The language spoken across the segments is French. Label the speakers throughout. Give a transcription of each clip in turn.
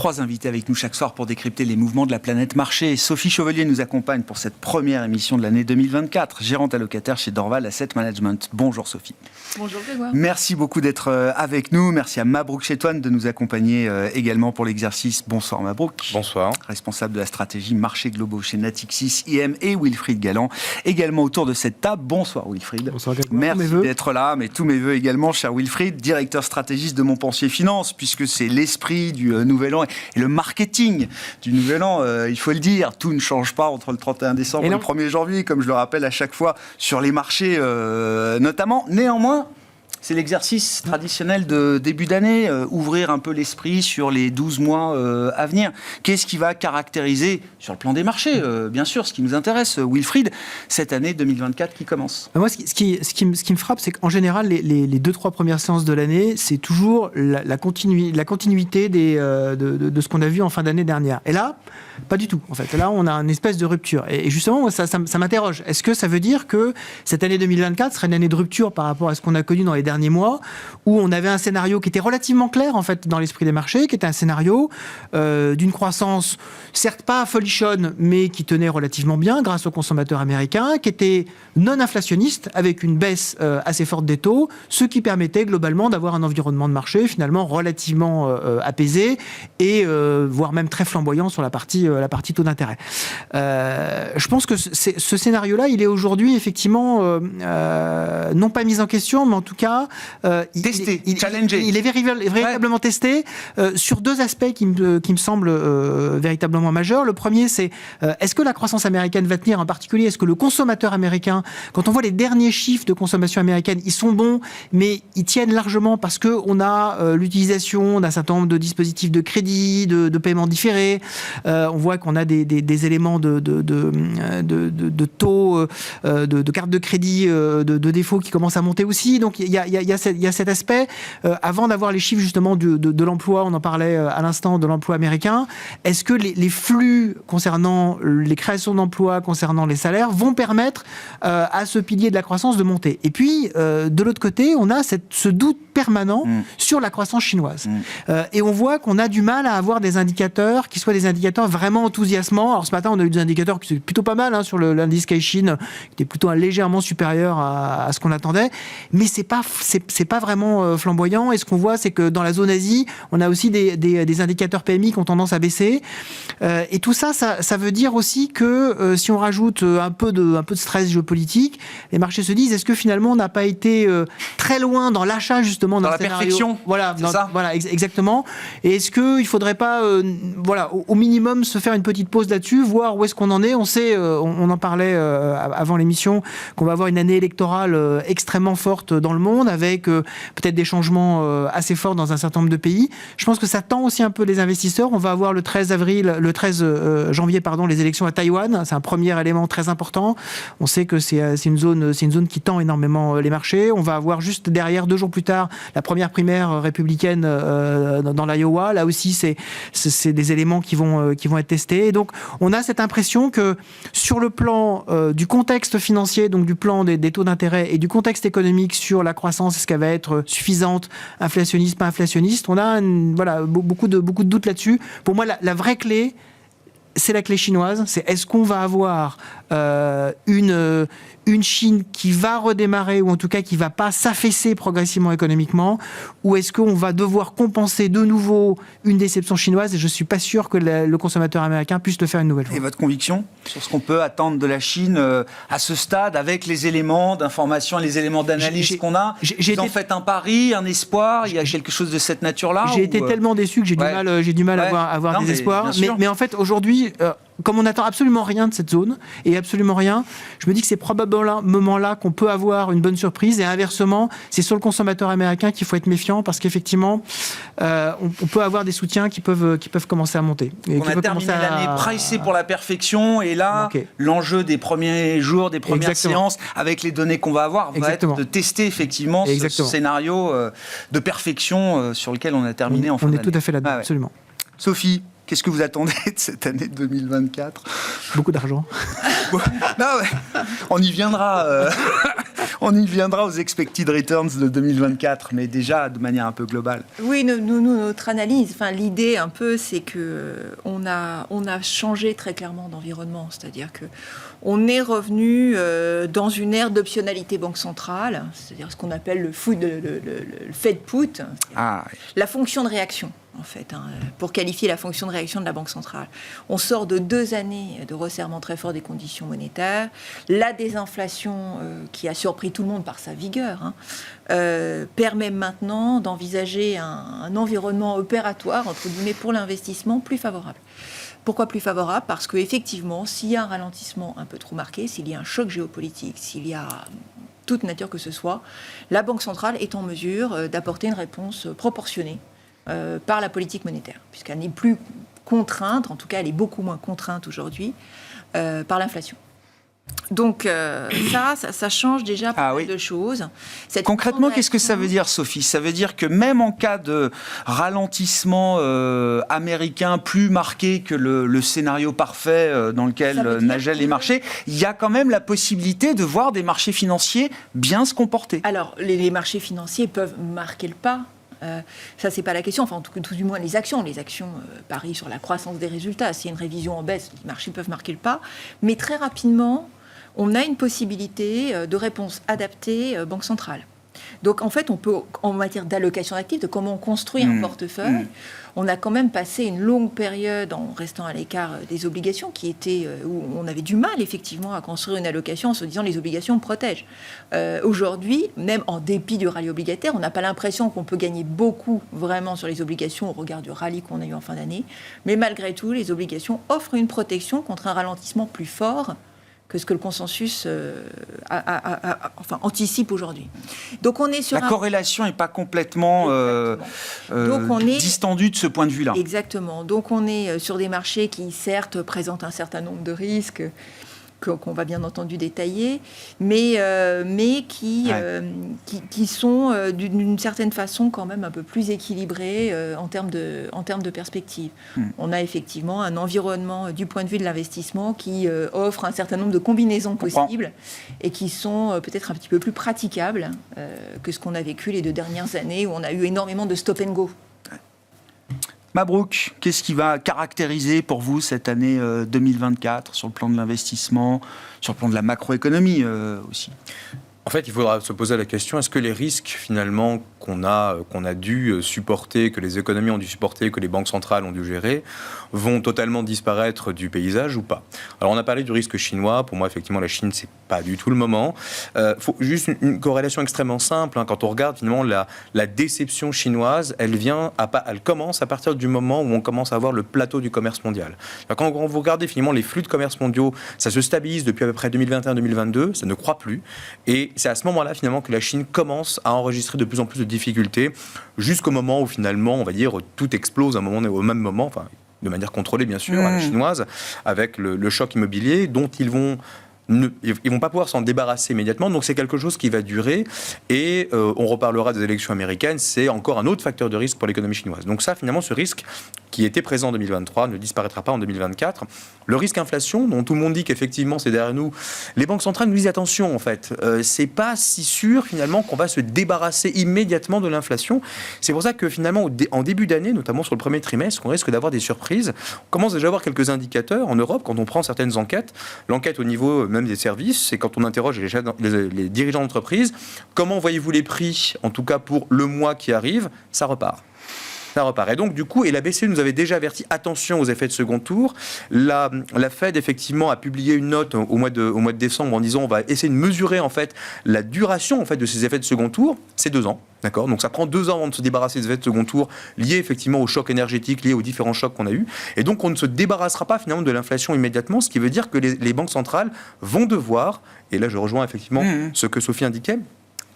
Speaker 1: 3 invités avec nous chaque soir pour décrypter les mouvements de la planète marché. Sophie Chevelier nous accompagne pour cette première émission de l'année 2024, gérante allocataire chez Dorval Asset Management. Bonjour Sophie.
Speaker 2: Bonjour Grégoire.
Speaker 1: Merci beaucoup d'être avec nous. Merci à Mabrouk Chetouane de nous accompagner également pour l'exercice. Bonsoir Mabrouk.
Speaker 3: Bonsoir.
Speaker 1: Responsable de la stratégie marché globaux chez Natixis IM, et Wilfried Galland également autour de cette table. Bonsoir Wilfried.
Speaker 4: Bonsoir Grégoire.
Speaker 1: Merci d'être là, mais tous mes vœux également, cher Wilfried, directeur stratégiste de Montpensier Finance, puisque c'est l'esprit du Nouvel An et le marketing du Nouvel An, il faut le dire, tout ne change pas entre le 31 décembre et le 1er janvier, comme je le rappelle à chaque fois sur les marchés notamment. Néanmoins, c'est l'exercice traditionnel de début d'année, ouvrir un peu l'esprit sur les 12 mois à venir. Qu'est-ce qui va caractériser, sur le plan des marchés, bien sûr, ce qui nous intéresse, Wilfried, cette année 2024 qui commence?
Speaker 4: Moi, ce qui me frappe, c'est qu'en général, les 2-3 premières séances de l'année, c'est toujours la continuité de ce qu'on a vu en fin d'année dernière. Et là, pas du tout. En fait, là, on a une espèce de rupture. Et justement, ça m'interroge. Est-ce que ça veut dire que cette année 2024 serait une année de rupture par rapport à ce qu'on a connu dans les derniers mois, où on avait un scénario qui était relativement clair en fait dans l'esprit des marchés, qui était un scénario d'une croissance certes pas folichonne, mais qui tenait relativement bien grâce aux consommateurs américains, qui était non inflationniste avec une baisse assez forte des taux, ce qui permettait globalement d'avoir un environnement de marché finalement relativement apaisé et voire même très flamboyant sur la partie taux d'intérêt. Je pense que ce scénario-là, il est aujourd'hui effectivement non pas mis en question, mais en tout cas
Speaker 1: testé, challengé.
Speaker 4: Il est véritablement testé sur 2 aspects qui me semblent véritablement majeurs. Le premier, c'est est-ce que la croissance américaine va tenir, en particulier, est-ce que le consommateur américain, quand on voit les derniers chiffres de consommation américaine, ils sont bons, mais ils tiennent largement parce qu'on a l'utilisation d'un certain nombre de dispositifs de crédit, de paiement différé. On voit qu'on a des éléments de taux, de cartes de crédit, de défaut qui commencent à monter aussi. Donc il y a cet aspect. Avant d'avoir les chiffres justement de l'emploi, on en parlait à l'instant de l'emploi américain, est-ce que les flux concernant les créations d'emplois, concernant les salaires, vont permettre à ce pilier de la croissance de monter? Et puis, de l'autre côté, on a ce doute permanent sur la croissance chinoise. Et on voit qu'on a du mal à avoir des indicateurs qui soient des indicateurs vraiment enthousiasmants. Alors ce matin, on a eu des indicateurs qui étaient plutôt pas mal sur l'indice Caixin, qui était plutôt légèrement supérieur à ce qu'on attendait, mais c'est pas vraiment flamboyant. Et ce qu'on voit, c'est que dans la zone Asie, on a aussi des indicateurs PMI qui ont tendance à baisser. Et tout ça veut dire aussi que si on rajoute un peu de stress géopolitique, les marchés se disent, est-ce que finalement on n'a pas été très loin dans l'achat justement d'un
Speaker 1: la
Speaker 4: scénario,
Speaker 1: perfection,
Speaker 4: voilà, exactement. Et est-ce qu'il ne faudrait pas, au minimum, se faire une petite pause là-dessus, voir où est-ce qu'on en est. On sait, on en parlait avant l'émission, qu'on va avoir une année électorale extrêmement forte dans le monde, avec peut-être des changements assez forts dans un certain nombre de pays. Je pense que ça tend aussi un peu les investisseurs. On va avoir le 13 janvier, les élections à Taïwan. C'est un premier élément très important. On sait que c'est une zone qui tend énormément les marchés. On va avoir juste derrière, 2 jours plus tard, la première primaire républicaine dans l'Iowa. Là aussi, c'est des éléments qui vont être testés. Et donc, on a cette impression que sur le plan du contexte financier, donc du plan des taux d'intérêt et du contexte économique sur la croissance, est-ce qu'elle va être suffisante, inflationniste, pas inflationniste, on a beaucoup de doutes là-dessus. Pour moi, la vraie clé, c'est la clé chinoise. C'est est-ce qu'on va avoir une Chine qui va redémarrer, ou en tout cas qui ne va pas s'affaisser progressivement économiquement, ou est-ce qu'on va devoir compenser de nouveau une déception chinoise? Et je ne suis pas sûr que le consommateur américain puisse le faire une nouvelle fois.
Speaker 1: Et votre conviction sur ce qu'on peut attendre de la Chine à ce stade, avec les éléments d'information et les éléments d'analyse qu'on a? Vous en faites un pari, un espoir? Il y a quelque chose de cette nature-là?
Speaker 4: J'ai été tellement déçu que j'ai du mal à avoir des espoirs. Mais en fait, aujourd'hui, comme on n'attend absolument rien de cette zone, et absolument rien, je me dis que c'est probablement là qu'on peut avoir une bonne surprise. Et inversement, c'est sur le consommateur américain qu'il faut être méfiant, parce qu'effectivement, on peut avoir des soutiens qui peuvent commencer à monter. Et
Speaker 1: on a terminé l'année pricée pour la perfection, et là, l'enjeu des premiers jours, des premières séances, avec les données qu'on va avoir, va être de tester effectivement ce scénario de perfection sur lequel on a terminé en fin d'année.
Speaker 4: On est tout à fait là-dedans, absolument.
Speaker 1: Sophie, qu'est-ce que vous attendez de cette année 2024?
Speaker 4: Beaucoup d'argent.
Speaker 1: On y viendra. On y viendra aux expected returns de 2024, mais déjà de manière un peu globale.
Speaker 2: Oui, notre analyse, l'idée un peu, c'est que on a changé très clairement d'environnement, c'est-à-dire que on est revenu dans une ère d'optionnalité banque centrale, c'est-à-dire ce qu'on appelle le Fed put, la fonction de réaction. En fait, pour qualifier la fonction de réaction de la Banque centrale. On sort de 2 années de resserrement très fort des conditions monétaires. La désinflation, qui a surpris tout le monde par sa vigueur, permet maintenant d'envisager un environnement opératoire, entre guillemets, pour l'investissement plus favorable. Pourquoi plus favorable ? Parce qu'effectivement, s'il y a un ralentissement un peu trop marqué, s'il y a un choc géopolitique, s'il y a toute nature que ce soit, la Banque centrale est en mesure d'apporter une réponse proportionnée par la politique monétaire, puisqu'elle n'est plus contrainte, en tout cas elle est beaucoup moins contrainte aujourd'hui, par l'inflation. Donc ça change déjà pas mal de choses.
Speaker 1: Concrètement, qu'est-ce que ça veut dire, Sophie ? Ça veut dire que même en cas de ralentissement américain plus marqué que le scénario parfait dans lequel nageaient les marchés, il y a quand même la possibilité de voir des marchés financiers bien se comporter.
Speaker 2: Alors, les marchés financiers peuvent marquer le pas. Ça, c'est pas la question. Enfin, tout du moins, les actions parient sur la croissance des résultats. S'il y a une révision en baisse, les marchés peuvent marquer le pas. Mais très rapidement, on a une possibilité de réponse adaptée banque centrale. Donc, en fait, on peut, en matière d'allocation d'actifs, de comment on construit un portefeuille, on a quand même passé une longue période en restant à l'écart des obligations où on avait du mal, effectivement, à construire une allocation en se disant les obligations protègent. Aujourd'hui, même en dépit du rallye obligataire, on n'a pas l'impression qu'on peut gagner beaucoup vraiment sur les obligations au regard du rallye qu'on a eu en fin d'année. Mais malgré tout, les obligations offrent une protection contre un ralentissement plus fort que ce que le consensus anticipe aujourd'hui. Donc on est sur
Speaker 1: la corrélation n'est pas complètement distendue de ce point de vue-là.
Speaker 2: Exactement. Donc on est sur des marchés qui, certes, présentent un certain nombre de risques qu'on va bien entendu détailler, mais qui sont d'une certaine façon quand même un peu plus équilibrés en termes de perspective. On a effectivement un environnement du point de vue de l'investissement qui offre un certain nombre de combinaisons possibles et qui sont peut-être un petit peu plus praticables que ce qu'on a vécu les 2 dernières années où on a eu énormément de stop and go.
Speaker 1: Mabrouk, qu'est-ce qui va caractériser pour vous cette année 2024 sur le plan de l'investissement, sur le plan de la macroéconomie aussi ?
Speaker 3: En fait, il faudra se poser la question, est-ce que les risques finalement qu'on a dû supporter, que les économies ont dû supporter, que les banques centrales ont dû gérer, vont totalement disparaître du paysage ou pas ? Alors on a parlé du risque chinois, pour moi effectivement la Chine c'est pas du tout le moment. Faut juste une corrélation extrêmement simple, quand on regarde finalement la déception chinoise, elle commence à partir du moment où on commence à voir le plateau du commerce mondial. Quand vous regardez finalement les flux de commerce mondiaux, ça se stabilise depuis à peu près 2021-2022, ça ne croît plus, et c'est à ce moment-là finalement que la Chine commence à enregistrer de plus en plus de difficultés, jusqu'au moment où finalement, on va dire, tout explose au même moment, enfin, de manière contrôlée bien sûr, à la chinoise, avec le choc immobilier dont ils vont pas pouvoir s'en débarrasser immédiatement, donc c'est quelque chose qui va durer, et on reparlera des élections américaines, c'est encore un autre facteur de risque pour l'économie chinoise. Donc ça, finalement, ce risque qui était présent en 2023 ne disparaîtra pas en 2024. Le risque inflation, dont tout le monde dit qu'effectivement c'est derrière nous, les banques centrales nous disent attention, en fait, c'est pas si sûr finalement qu'on va se débarrasser immédiatement de l'inflation. C'est pour ça que finalement, en début d'année, notamment sur le premier trimestre, on risque d'avoir des surprises. On commence déjà à avoir quelques indicateurs en Europe quand on prend certaines enquêtes. L'enquête au niveau même des services, c'est quand on interroge les dirigeants d'entreprise, comment voyez-vous les prix, en tout cas pour le mois qui arrive, ça repart. Et donc, du coup, et la BCE nous avait déjà averti, attention aux effets de second tour. La Fed, effectivement, a publié une note au mois de décembre en disant on va essayer de mesurer, en fait, la duration, en fait, de ces effets de second tour. C'est 2 ans. D'accord ? Donc ça prend 2 ans avant de se débarrasser des effets de second tour liés effectivement au choc énergétique, liés aux différents chocs qu'on a eus. Et donc on ne se débarrassera pas finalement de l'inflation immédiatement, ce qui veut dire que les banques centrales vont devoir, et là je rejoins effectivement ce que Sophie indiquait,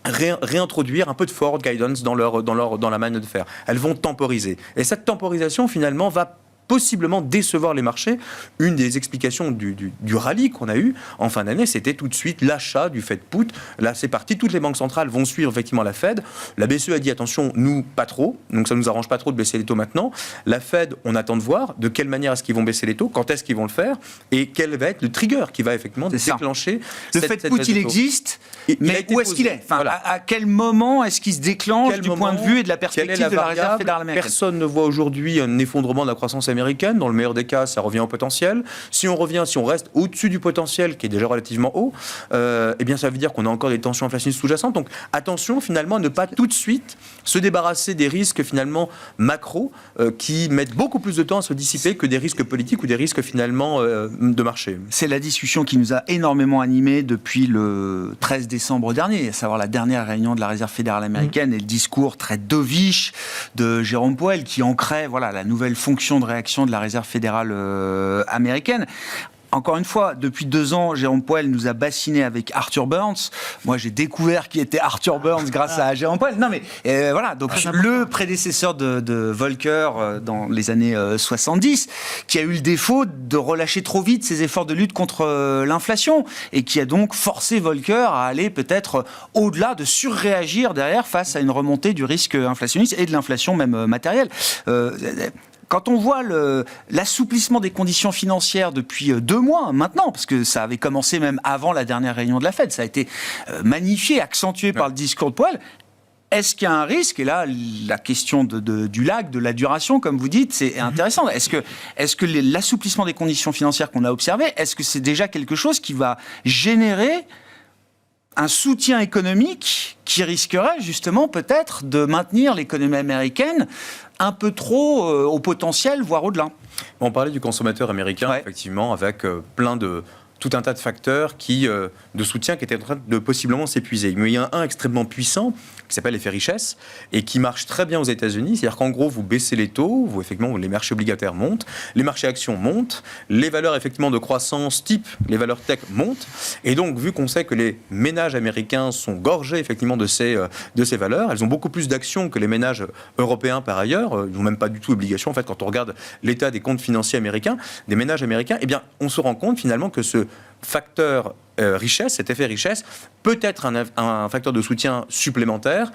Speaker 3: réintroduire un peu de forward guidance dans la manière de faire. Elles vont temporiser. Et cette temporisation finalement va possiblement décevoir les marchés. Une des explications du rallye qu'on a eu en fin d'année, c'était tout de suite l'achat du Fed Put. Là, c'est parti. Toutes les banques centrales vont suivre effectivement la Fed. La BCE a dit attention, nous, pas trop. Donc, ça ne nous arrange pas trop de baisser les taux maintenant. La Fed, on attend de voir de quelle manière est-ce qu'ils vont baisser les taux, quand est-ce qu'ils vont le faire et quel va être le trigger qui va effectivement déclencher.
Speaker 1: Le Fed Put, il existe, mais où est-ce qu'il est, enfin, voilà. À quel moment est-ce qu'il se déclenche du point de vue et de la perspective de la Réserve fédérale américaine? Personne
Speaker 3: ne voit aujourd'hui un effondrement de la croissance américaine. Dans le meilleur des cas, ça revient au potentiel. Si on reste au-dessus du potentiel, qui est déjà relativement haut, eh bien, ça veut dire qu'on a encore des tensions inflationnistes sous-jacentes. Donc, attention, finalement, à ne pas tout de suite se débarrasser des risques, finalement, macro, qui mettent beaucoup plus de temps à se dissiper que des risques politiques ou des risques, finalement, de marché.
Speaker 1: C'est la discussion qui nous a énormément animés depuis le 13 décembre dernier, à savoir la dernière réunion de la Réserve fédérale américaine et le discours très dovish de Jérôme Powell qui ancrait la nouvelle fonction de réaction de la Réserve fédérale américaine. Encore une fois, depuis 2 ans, Jérôme Powell nous a bassiné avec Arthur Burns. Moi, j'ai découvert qui était Arthur Burns grâce à Jérôme Powell. Non, mais voilà. Donc, le prédécesseur de Volcker dans les années 70, qui a eu le défaut de relâcher trop vite ses efforts de lutte contre l'inflation et qui a donc forcé Volcker à aller peut-être au-delà, de surréagir derrière face à une remontée du risque inflationniste et de l'inflation même matérielle. Quand on voit l'assouplissement des conditions financières depuis 2 mois maintenant, parce que ça avait commencé même avant la dernière réunion de la Fed, ça a été magnifié, accentué par le discours de Powell. Est-ce qu'il y a un risque? Et là, la question du lag, de la duration, comme vous dites, c'est intéressant. Est-ce que l'assouplissement des conditions financières qu'on a observé, est-ce que c'est déjà quelque chose qui va générer un soutien économique qui risquerait justement peut-être de maintenir l'économie américaine un peu trop au potentiel, voire au-delà?
Speaker 3: On parlait du consommateur américain, effectivement, avec tout un tas de facteurs de soutien qui étaient en train de possiblement s'épuiser. Mais il y a un extrêmement puissant qui s'appelle l'effet richesse et qui marche très bien aux États-Unis. C'est-à-dire qu'en gros, vous baissez les taux, effectivement, les marchés obligataires montent, les marchés actions montent, les valeurs effectivement de croissance type, les valeurs tech montent. Et donc, vu qu'on sait que les ménages américains sont gorgés effectivement de ces valeurs, elles ont beaucoup plus d'actions que les ménages européens par ailleurs. Ils n'ont même pas du tout obligation. En fait, quand on regarde l'état des comptes financiers américains, des ménages américains, eh bien, on se rend compte finalement que ce facteur richesse, cet effet richesse, peut être un facteur de soutien supplémentaire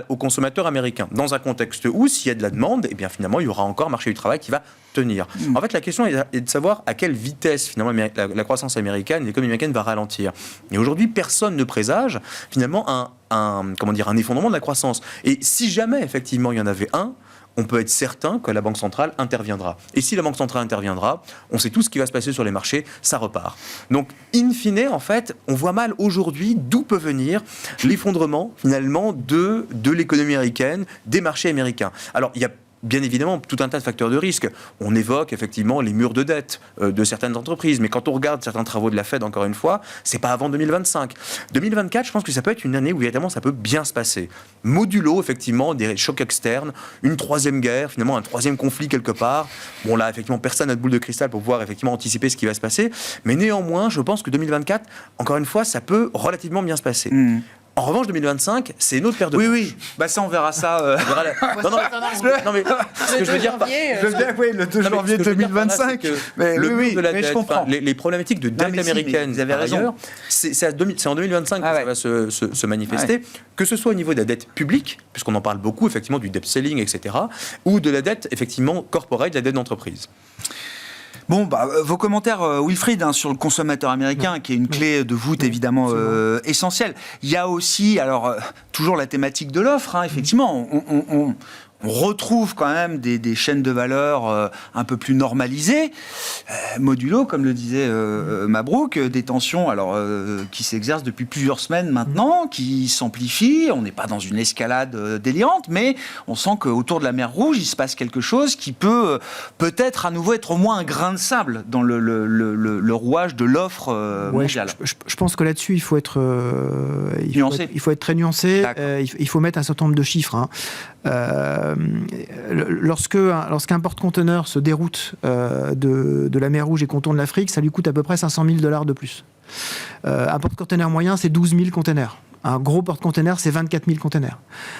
Speaker 3: aux consommateurs américains. Dans un contexte où, s'il y a de la demande, eh bien, finalement, il y aura encore un marché du travail qui va tenir. En fait, la question est de savoir à quelle vitesse, finalement, la croissance américaine, l'économie américaine va ralentir. Et aujourd'hui, personne ne présage, finalement, un effondrement de la croissance. Et si jamais, effectivement, il y en avait un, on peut être certain que la Banque centrale interviendra. Et si la Banque centrale interviendra, on sait tout ce qui va se passer sur les marchés, ça repart. Donc, in fine, en fait, on voit mal aujourd'hui d'où peut venir l'effondrement, finalement, de l'économie américaine, des marchés américains. Alors, il y a bien évidemment tout un tas de facteurs de risque. On évoque effectivement les murs de dette de certaines entreprises, mais quand on regarde certains travaux de la Fed, encore une fois, c'est pas avant 2025. 2024, je pense que ça peut être une année où évidemment ça peut bien se passer. Modulo effectivement des chocs externes, une 3e guerre, finalement un 3e conflit quelque part. Bon là, effectivement, personne n'a de boule de cristal pour pouvoir effectivement anticiper ce qui va se passer, mais néanmoins, je pense que 2024, encore une fois, ça peut relativement bien se passer. En revanche, 2025, c'est une autre paire de manches.
Speaker 1: Oui. Bah ça, on verra ça.
Speaker 3: Non, mais ce que je veux dire,
Speaker 1: le 2 janvier 2025.
Speaker 3: Le mur de la dette,
Speaker 1: je comprends.
Speaker 3: Les problématiques de dette américaine,
Speaker 1: vous avez raison.
Speaker 3: C'est en 2025 que ça va se manifester, que ce soit au niveau de la dette publique, puisqu'on en parle beaucoup, effectivement, du debt ceiling, etc., ou de la dette, effectivement, corporate, de la dette d'entreprise.
Speaker 1: Bon, vos commentaires, Wilfried, sur le consommateur américain, qui est une clé de voûte évidemment essentielle. Il y a aussi, toujours la thématique de l'offre, effectivement. On retrouve quand même des chaînes de valeur un peu plus normalisées, modulo, comme le disait Mabrouk, des tensions qui s'exercent depuis plusieurs semaines maintenant, qui s'amplifient. On n'est pas dans une escalade délirante, mais on sent qu'autour de la mer Rouge, il se passe quelque chose qui peut-être à nouveau être au moins un grain de sable dans le rouage de l'offre mondiale.
Speaker 4: Je pense que là-dessus, il faut être nuancé. Il faut être très nuancé. Il faut mettre un certain nombre de chiffres. Lorsqu'un porte-conteneur se déroute de la mer Rouge et contourne l'Afrique, ça lui coûte à peu près $500 000 de plus. Un porte-conteneur moyen, c'est 12 000 conteneurs. Un gros porte-container, c'est 24 000 containers.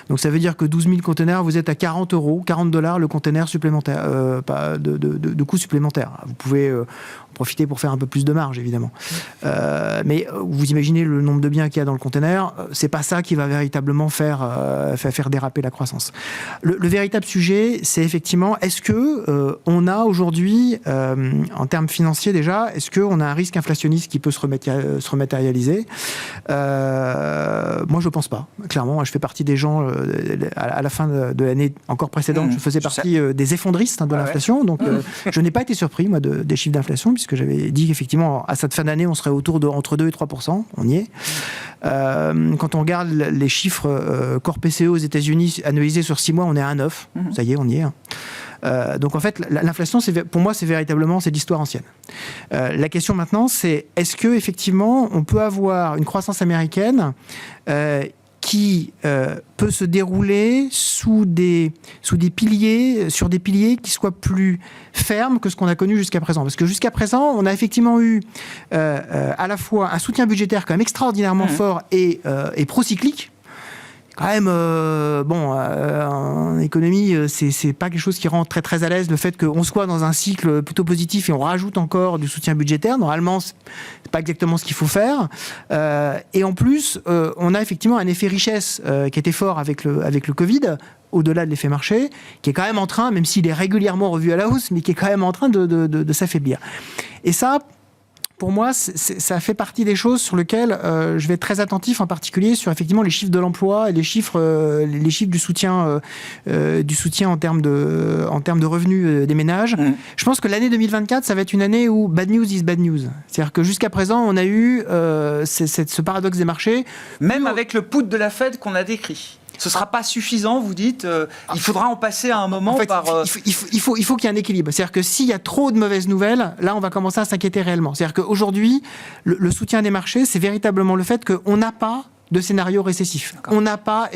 Speaker 4: Donc ça veut dire que 12 000 containers, vous êtes à $40 le container supplémentaire, de coût supplémentaire. Vous pouvez en profiter pour faire un peu plus de marge, évidemment. Mais vous imaginez le nombre de biens qu'il y a dans le container, c'est pas ça qui va véritablement faire déraper la croissance. Le véritable sujet, c'est effectivement, est-ce que on a aujourd'hui, en termes financiers déjà, est-ce qu'on a un risque inflationniste qui peut se rematérialiser? Moi, je pense pas. Clairement, je fais partie des gens, à la fin de l'année encore précédente, je faisais partie des effondristes de l'inflation. Donc, je n'ai pas été surpris, moi, des chiffres d'inflation, puisque j'avais dit qu'effectivement, à cette fin d'année, on serait autour de entre 2 et 3%. On y est. Quand on regarde les chiffres corps PCE aux États-Unis analysés sur 6 mois, on est à 1,9. Ça y est, on y est. Donc en fait, l'inflation, pour moi, c'est véritablement l'histoire ancienne. La question maintenant, c'est est-ce que effectivement, on peut avoir une croissance américaine qui peut se dérouler sur des piliers qui soient plus fermes que ce qu'on a connu jusqu'à présent. Parce que jusqu'à présent, on a effectivement eu à la fois un soutien budgétaire quand même extraordinairement fort et procyclique. Quand même, en économie, c'est pas quelque chose qui rend très très à l'aise le fait qu'on soit dans un cycle plutôt positif et on rajoute encore du soutien budgétaire. Normalement, c'est pas exactement ce qu'il faut faire. Et en plus, on a effectivement un effet richesse qui était fort avec le Covid, au-delà de l'effet marché, qui est quand même en train, même s'il est régulièrement revu à la hausse, mais qui est quand même en train de s'affaiblir. Et ça, pour moi, ça fait partie des choses sur lesquelles je vais être très attentif, en particulier sur effectivement les chiffres de l'emploi et les chiffres du soutien en termes de revenus des ménages. Je pense que l'année 2024, ça va être une année où bad news is bad news. C'est-à-dire que jusqu'à présent, on a eu ce paradoxe des marchés.
Speaker 1: Même avec le put de la Fed qu'on a décrit. Ce ne sera pas suffisant, vous dites. Il faudra en passer à un moment par...
Speaker 4: Il faut qu'il y ait un équilibre. C'est-à-dire que s'il y a trop de mauvaises nouvelles, là, on va commencer à s'inquiéter réellement. C'est-à-dire qu'aujourd'hui, le soutien des marchés, c'est véritablement le fait qu'on n'a pas de scénario récessif. D'accord. On n'a pas...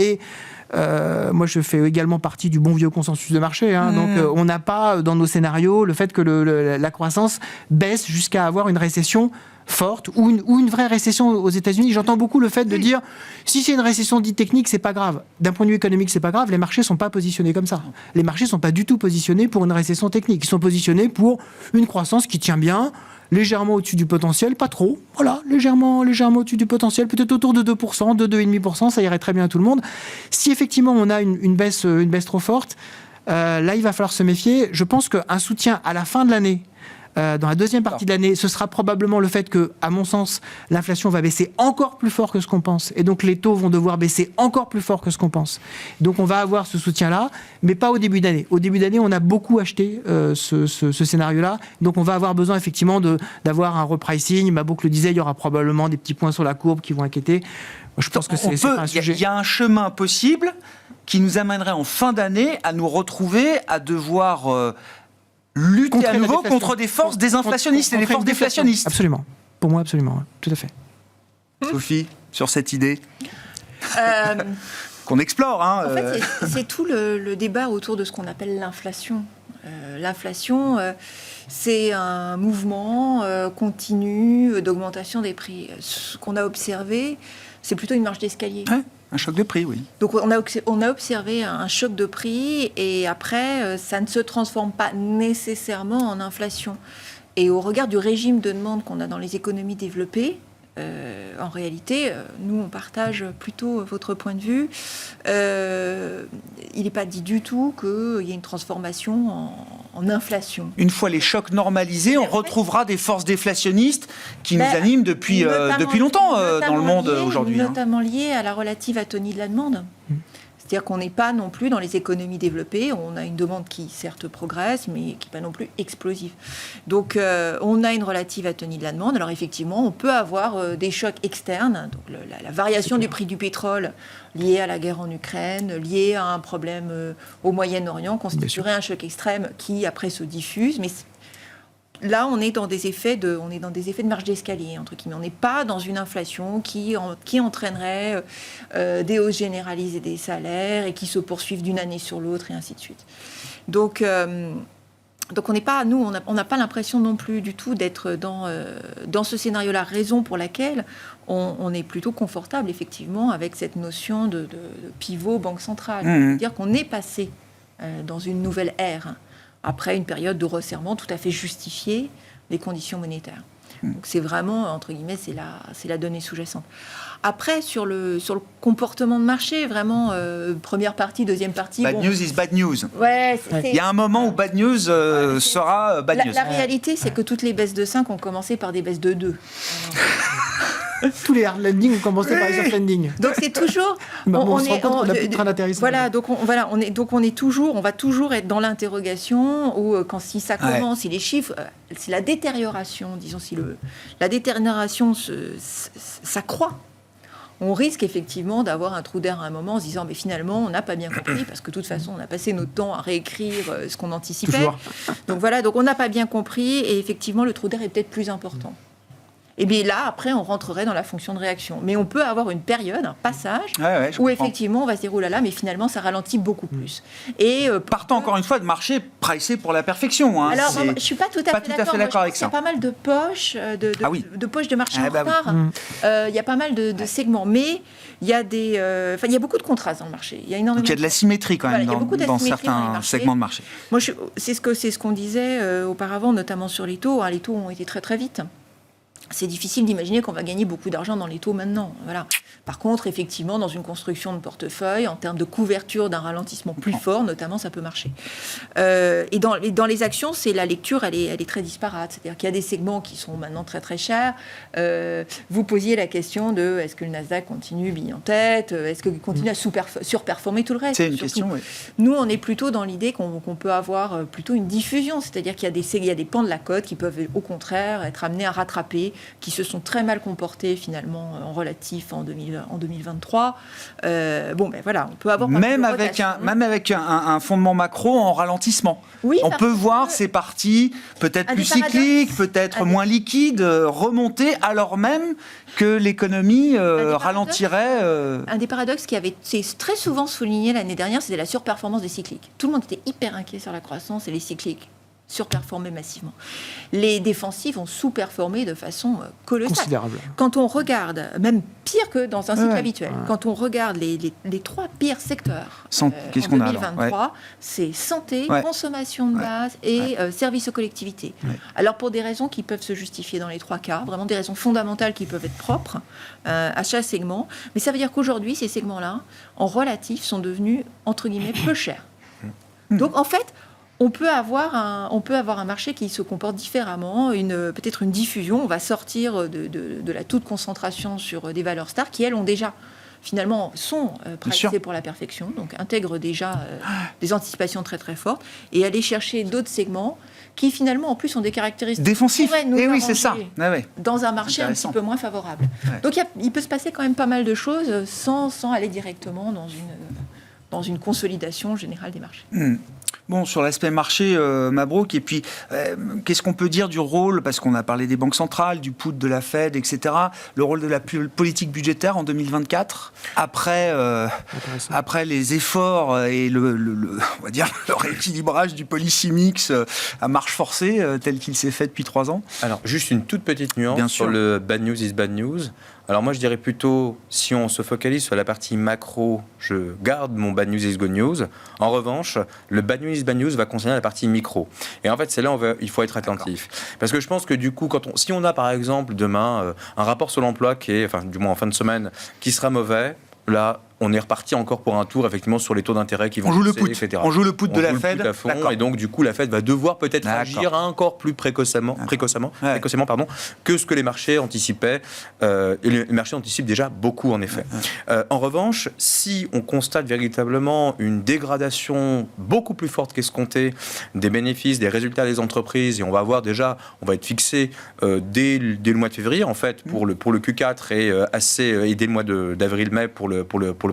Speaker 4: moi, je fais également partie du bon vieux consensus de marché. Donc, on n'a pas dans nos scénarios le fait que la croissance baisse jusqu'à avoir une récession forte ou une vraie récession aux États-Unis. J'entends beaucoup le fait de dire si c'est une récession dite technique, c'est pas grave. D'un point de vue économique, c'est pas grave. Les marchés sont pas positionnés comme ça. Les marchés sont pas du tout positionnés pour une récession technique. Ils sont positionnés pour une croissance qui tient bien, légèrement au-dessus du potentiel, pas trop. Voilà, légèrement au-dessus du potentiel, peut-être autour de 2%, de 2,5%, ça irait très bien à tout le monde. Si effectivement on a une baisse trop forte, là il va falloir se méfier. Je pense qu'un soutien à la fin de l'année, dans la deuxième partie de l'année, ce sera probablement le fait que, à mon sens, l'inflation va baisser encore plus fort que ce qu'on pense. Et donc, les taux vont devoir baisser encore plus fort que ce qu'on pense. Donc, on va avoir ce soutien-là, mais pas au début d'année. Au début d'année, on a beaucoup acheté ce scénario-là. Donc, on va avoir besoin, effectivement, d'avoir un repricing. Mabouk le disait, il y aura probablement des petits points sur la courbe qui vont inquiéter. Moi, je pense que c'est pas un sujet.
Speaker 1: Il y a un chemin possible qui nous amènerait en fin d'année à nous retrouver, à devoir... lutter à nouveau contre des forces désinflationnistes et des forces déflationnistes.
Speaker 4: Absolument. Pour moi, absolument. Tout à fait.
Speaker 1: Sophie, sur cette idée qu'on explore.
Speaker 2: En fait, c'est tout le débat autour de ce qu'on appelle l'inflation. L'inflation, c'est un mouvement continu d'augmentation des prix. Ce qu'on a observé, c'est plutôt une marche d'escalier.
Speaker 1: Ouais. Un choc de prix, oui.
Speaker 2: Donc on a observé un choc de prix et après, ça ne se transforme pas nécessairement en inflation. Et au regard du régime de demande qu'on a dans les économies développées, en réalité, nous, on partage plutôt votre point de vue. Il n'est pas dit du tout qu'il y ait une transformation en inflation.
Speaker 1: Une fois les chocs normalisés, on retrouvera des forces déflationnistes qui nous animent depuis longtemps dans le monde aujourd'hui.
Speaker 2: Notamment liées à la relative atonie de la demande. C'est-à-dire qu'on n'est pas non plus dans les économies développées. On a une demande qui, certes, progresse, mais qui n'est pas non plus explosive. Donc, on a une relative atonie de la demande. Alors, effectivement, on peut avoir des chocs externes. Donc, la variation du prix du pétrole liée à la guerre en Ukraine, liée à un problème au Moyen-Orient, constituerait un choc extrême qui, après, se diffuse. Mais là, on est dans des effets de marche d'escalier, entre guillemets. On n'est pas dans une inflation qui entraînerait des hausses généralisées des salaires et qui se poursuivent d'une année sur l'autre et ainsi de suite. Donc, Donc on n'est pas, nous, on n'a pas l'impression non plus du tout d'être dans ce scénario-là, raison pour laquelle on est plutôt confortable, effectivement, avec cette notion de pivot banque centrale. C'est-à-dire qu'on est passé dans une nouvelle ère, après une période de resserrement tout à fait justifiée des conditions monétaires. Donc c'est vraiment, entre guillemets, c'est la donnée sous-jacente. Après, sur le comportement de marché, vraiment, première partie, deuxième partie...
Speaker 1: Bad news is bad news.
Speaker 2: Ouais,
Speaker 1: il y a un moment où bad news sera bad news.
Speaker 2: La réalité, c'est que toutes les baisses de 5 ont commencé par des baisses de 2.
Speaker 4: Tous les hard landing ont commencé par les soft landing.
Speaker 2: Donc c'est toujours...
Speaker 4: on se rend compte qu'on n'a plus de train d'atterrissage.
Speaker 2: Voilà, on va toujours être dans l'interrogation, ou si ça commence, si les chiffres, si la détérioration, disons, la détérioration s'accroît, on risque effectivement d'avoir un trou d'air à un moment en se disant mais finalement on n'a pas bien compris parce que de toute façon on a passé notre temps à réécrire ce qu'on anticipait.
Speaker 4: Toujours.
Speaker 2: Donc on n'a pas bien compris et effectivement le trou d'air est peut-être plus important. Et bien là, après, on rentrerait dans la fonction de réaction. Mais on peut avoir une période, un passage, où effectivement, on va se dire, oh là là, mais finalement, ça ralentit beaucoup plus. Et
Speaker 1: partant encore une fois de marché pricé pour la perfection. Hein,
Speaker 2: alors, je ne suis pas tout à fait d'accord avec ça. Il y a pas mal de poches, de poches de marché en retard. Il y a pas mal de segments. Mais il y a il y a beaucoup de contrastes dans le marché. Il y a énormément.
Speaker 1: Donc il y a de l'asymétrie quand même dans certains segments de marché.
Speaker 2: Moi, c'est ce qu'on disait auparavant, notamment sur les taux. Les taux ont été très très vite. C'est difficile d'imaginer qu'on va gagner beaucoup d'argent dans les taux maintenant. Voilà. Par contre, effectivement, dans une construction de portefeuille, en termes de couverture d'un ralentissement plus fort, notamment, ça peut marcher. Et dans les actions, la lecture, elle est très disparate. C'est-à-dire qu'il y a des segments qui sont maintenant très très chers. Vous posiez la question de est-ce que le Nasdaq continue bille en tête, est-ce qu'il continue à surperformer tout le reste.
Speaker 1: C'est une question, oui.
Speaker 2: Nous, on est plutôt dans l'idée qu'on peut avoir plutôt une diffusion. C'est-à-dire qu'il y a des pans de la cote qui peuvent, au contraire, être amenés à rattraper, qui se sont très mal comportés finalement en relatif en 2023. Voilà, on peut avoir
Speaker 1: même avec un fondement macro en ralentissement.
Speaker 2: Oui,
Speaker 1: on peut voir ces parties peut-être plus cycliques, peut-être moins liquides, remonter alors même que l'économie ralentirait.
Speaker 2: Un des paradoxes qui avait été très souvent souligné l'année dernière, c'était la surperformance des cycliques. Tout le monde était hyper inquiet sur la croissance et les cycliques surperformer massivement. Les défensifs ont sous-performé de façon colossale.
Speaker 4: Considérable.
Speaker 2: Quand on regarde, même pire que dans un cycle habituel, quand on regarde les 3 pires secteurs en 2023, c'est santé, consommation de base et services aux collectivités. Alors pour des raisons qui peuvent se justifier dans les 3 cas, vraiment des raisons fondamentales qui peuvent être propres à chaque segment, mais ça veut dire qu'aujourd'hui, ces segments-là, en relatif, sont devenus, entre guillemets, peu chers. Donc en fait, on peut avoir un marché qui se comporte différemment, peut-être une diffusion. On va sortir de la toute concentration sur des valeurs stars qui, elles, ont déjà, finalement, sont pricées pour la perfection, donc intègrent déjà des anticipations très très fortes, et aller chercher d'autres segments qui, finalement, en plus, ont des caractéristiques
Speaker 1: défensifs.
Speaker 2: Nous
Speaker 1: oui, c'est ça.
Speaker 2: Dans un marché un petit peu moins favorable. Donc il peut se passer quand même pas mal de choses sans aller directement dans une consolidation générale des marchés.
Speaker 1: Bon, sur l'aspect marché, Mabrouk, et puis qu'est-ce qu'on peut dire du rôle, parce qu'on a parlé des banques centrales, du put de la Fed, etc., le rôle de la politique budgétaire en 2024, après les efforts et on va dire, le rééquilibrage du policy mix à marche forcée, tel qu'il s'est fait depuis 3 ans.
Speaker 3: Alors, juste une toute petite nuance sur le bad news is bad news. Alors moi, je dirais plutôt, si on se focalise sur la partie macro, je garde mon bad news is good news. En revanche, le bad news is bad news va concerner la partie micro. Et en fait, c'est là où il faut être attentif. Parce que je pense que du coup, si on a par exemple demain un rapport sur l'emploi qui est, du moins en fin de semaine, qui sera mauvais, là, on est reparti encore pour un tour effectivement sur les taux d'intérêt qui vont baisser, etc.
Speaker 1: On joue le put de la Fed,
Speaker 3: à fond, et donc du coup la Fed va devoir peut-être agir encore plus précocement que ce que les marchés anticipaient. Et les marchés anticipent déjà beaucoup en effet. En revanche, si on constate véritablement une dégradation beaucoup plus forte qu'escomptée des bénéfices, des résultats des entreprises, et on va être fixé dès le mois de février en fait pour le Q4 et dès le mois d'avril-mai pour le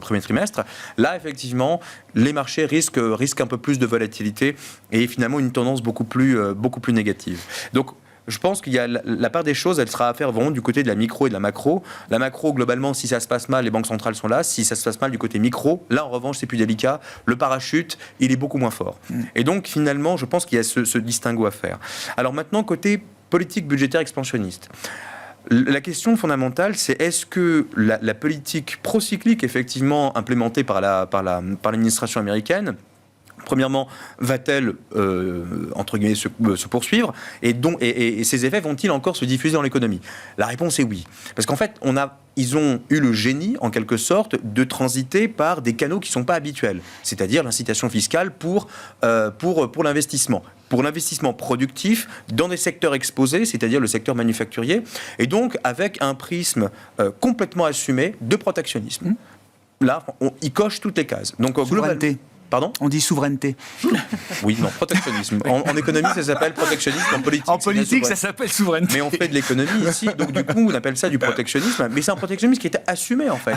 Speaker 3: premier trimestre, là effectivement les marchés risquent un peu plus de volatilité et finalement une tendance beaucoup plus négative. Donc Je pense qu'il y a la part des choses, elle sera à faire vraiment du côté de la micro et de la macro. La macro, globalement, si ça se passe mal, les banques centrales sont là. Si ça se passe mal du côté micro, là, en revanche, c'est plus délicat. Le parachute, il est beaucoup moins fort. Et donc, finalement, je pense qu'il y a ce distinguo à faire. Alors maintenant, côté politique budgétaire expansionniste. La question fondamentale, c'est est-ce que la politique procyclique, effectivement, implémentée par l'administration américaine, premièrement, va-t-elle, entre guillemets, se poursuivre et ces effets vont-ils encore se diffuser dans l'économie? La réponse est oui. Parce qu'en fait, ils ont eu le génie, en quelque sorte, de transiter par des canaux qui ne sont pas habituels, c'est-à-dire l'incitation fiscale pour l'investissement. Pour l'investissement productif dans des secteurs exposés, c'est-à-dire le secteur manufacturier, et donc avec un prisme complètement assumé de protectionnisme. Là, ils cochent toutes les cases. Donc,
Speaker 1: souveraineté.
Speaker 3: Pardon ?
Speaker 1: On dit souveraineté.
Speaker 3: Oui, non, protectionnisme. En économie, ça s'appelle protectionnisme. En politique,
Speaker 1: ça s'appelle souveraineté.
Speaker 3: Mais on fait de l'économie ici, donc du coup, on appelle ça du protectionnisme. Mais c'est un protectionnisme qui était assumé, en fait.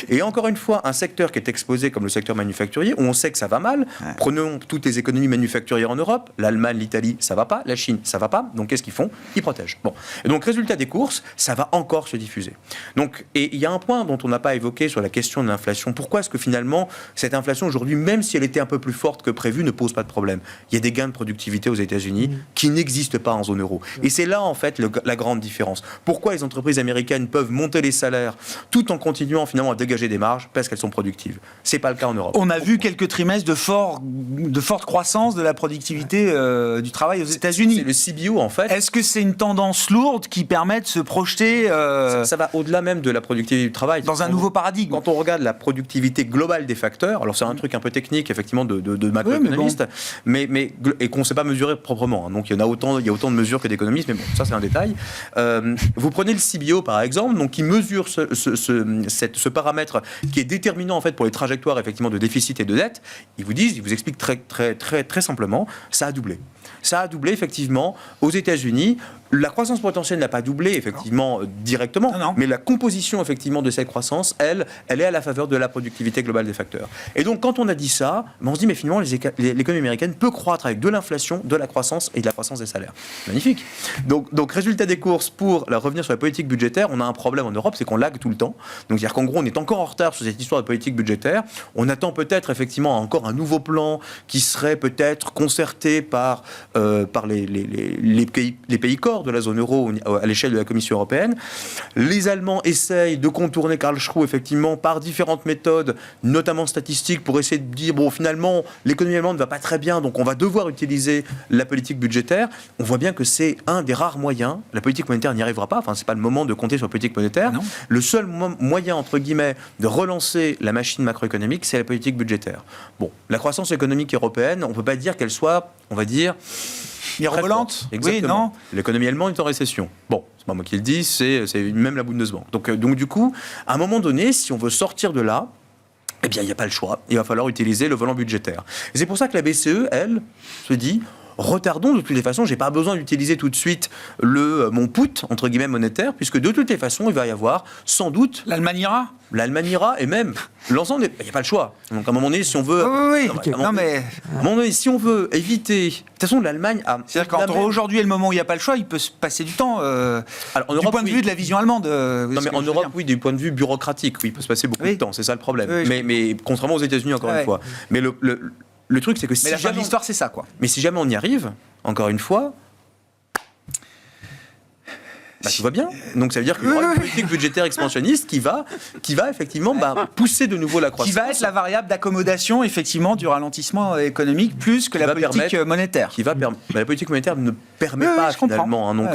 Speaker 3: Et encore une fois, un secteur qui est exposé comme le secteur manufacturier, où on sait que ça va mal. Prenons toutes les économies manufacturières en Europe. L'Allemagne, l'Italie, ça va pas. La Chine, ça va pas. Donc qu'est-ce qu'ils font ? Ils protègent. Bon. Et donc, résultat des courses, ça va encore se diffuser. Donc, et il y a un point dont on n'a pas évoqué sur la question de l'inflation. Pourquoi est-ce que finalement, cette inflation aujourd'hui, même si elle était un peu plus forte que prévu, ne pose pas de problème. Il y a des gains de productivité aux États-Unis qui n'existent pas en zone euro. Et c'est là, en fait, la grande différence. Pourquoi les entreprises américaines peuvent monter les salaires tout en continuant finalement à dégager des marges? Parce qu'elles sont productives. C'est pas le cas en Europe.
Speaker 1: On a vu quelques trimestres de forte croissance de la productivité du travail aux États-Unis.
Speaker 3: C'est le CBO, en fait.
Speaker 1: Est-ce que c'est une tendance lourde qui permet de se projeter
Speaker 3: ça va au-delà même de la productivité du travail.
Speaker 1: Dans un nouveau paradigme.
Speaker 3: Quand on regarde la productivité globale des facteurs, alors c'est un truc un peu technique, effectivement, de macroéconomistes, et qu'on ne sait pas mesurer proprement. Hein. Donc il y a autant de mesures que d'économistes, mais bon, ça c'est un détail. Vous prenez le CBO par exemple, donc qui mesure ce paramètre qui est déterminant en fait pour les trajectoires effectivement de déficit et de dette. Ils vous expliquent très simplement, ça a doublé. Ça a doublé effectivement aux États-Unis. La croissance potentielle n'a pas doublé effectivement directement,
Speaker 1: non.
Speaker 3: mais la composition effectivement de cette croissance, elle est à la faveur de la productivité globale des facteurs. Et donc quand on a dit ça, on se dit mais finalement l'économie américaine peut croître avec de l'inflation, de la croissance et de la croissance des salaires. Magnifique. Donc résultat des courses, pour revenir sur la politique budgétaire, on a un problème en Europe, c'est qu'on lag tout le temps. Donc c'est-à-dire qu'en gros on est encore en retard sur cette histoire de politique budgétaire. On attend peut-être effectivement encore un nouveau plan qui serait peut-être concerté par les pays corps de la zone euro à l'échelle de la Commission européenne. Les Allemands essayent de contourner Karlsruhe effectivement par différentes méthodes, notamment statistiques, pour essayer de dire bon finalement l'économie allemande ne va pas très bien, donc on va devoir utiliser la politique budgétaire. On voit bien que c'est un des rares moyens. La politique monétaire n'y arrivera pas. Enfin, c'est pas le moment de compter sur la politique monétaire. Non. Le seul moyen entre guillemets de relancer la machine macroéconomique, c'est la politique budgétaire. Bon, la croissance économique européenne, on peut pas dire qu'elle soit, on va dire,
Speaker 1: mirobolante.
Speaker 3: Exactement. Oui, non. L'économie allemande est en récession. Bon, c'est pas moi qui le dis, c'est même la Bundesbank. Donc du coup, à un moment donné, si on veut sortir de là, eh bien, il n'y a pas le choix. Il va falloir utiliser le volant budgétaire. Et c'est pour ça que la BCE, elle, se dit retardons de toutes les façons, j'ai pas besoin d'utiliser tout de suite mon put, entre guillemets, monétaire, puisque de toutes les façons, il va y avoir sans doute...
Speaker 1: L'Allemagne ira,
Speaker 3: et même l'ensemble, il n'y a pas le choix. Donc à un moment donné, si on veut...
Speaker 1: Oui.
Speaker 3: À un moment donné, si on veut éviter... De toute façon, l'Allemagne a...
Speaker 1: C'est-à-dire qu'entre aujourd'hui et le moment où il n'y a pas le choix, il peut se passer du temps. Alors, du point de vue de la vision allemande.
Speaker 3: Non, mais en Europe, oui, du point de vue bureaucratique, oui, il peut se passer beaucoup de temps, c'est ça le problème. Mais contrairement aux États-Unis, encore une fois. Mais le truc, c'est que
Speaker 1: si jamais l'histoire, c'est ça, quoi.
Speaker 3: Mais si jamais on y arrive, encore une fois, tout va bien. Donc ça veut dire qu'il y aura une politique budgétaire expansionniste qui va effectivement pousser de nouveau la croissance.
Speaker 1: Qui va être la variable d'accommodation effectivement du ralentissement économique plus que la politique monétaire.
Speaker 3: La politique monétaire ne permet pas finalement. Hein, donc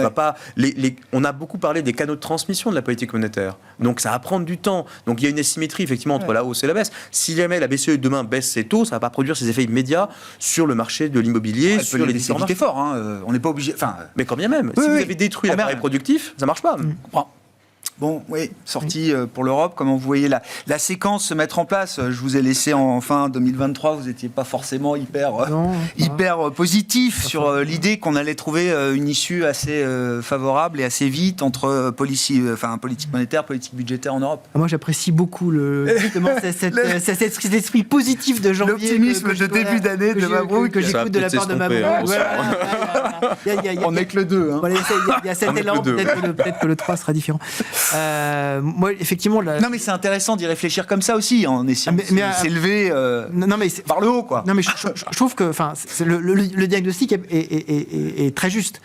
Speaker 3: on a beaucoup parlé des canaux de transmission de la politique monétaire. Donc ça va prendre du temps. Donc il y a une asymétrie effectivement entre la hausse et la baisse. Si jamais la BCE demain baisse ses taux, ça va pas produire ses effets immédiats sur le marché de l'immobilier, sur les différents marchés.
Speaker 1: Fort, hein. On n'est pas obligé.
Speaker 3: Mais quand bien même, si vous avez détruit l'appareil productif, ça marche pas.
Speaker 1: Bon, oui, sortie pour l'Europe, comment vous voyez la séquence se mettre en place? Je vous ai laissé en fin 2023, vous n'étiez pas forcément hyper positif sur l'idée qu'on allait trouver une issue assez favorable et assez vite entre politique monétaire, politique budgétaire en Europe.
Speaker 4: Moi, j'apprécie beaucoup justement cet esprit positif de janvier.
Speaker 1: L'optimisme de début d'année de Mabrouk.
Speaker 4: Que j'écoute de la part de Mabrouk.
Speaker 1: On n'est que le 2.
Speaker 4: Il y a cet élan, peut-être que le 3 sera différent. Moi, effectivement...
Speaker 1: Non, mais c'est intéressant d'y réfléchir comme ça aussi, en essayant de s'élever par le haut, quoi.
Speaker 4: Non, mais je trouve que le diagnostic est très juste.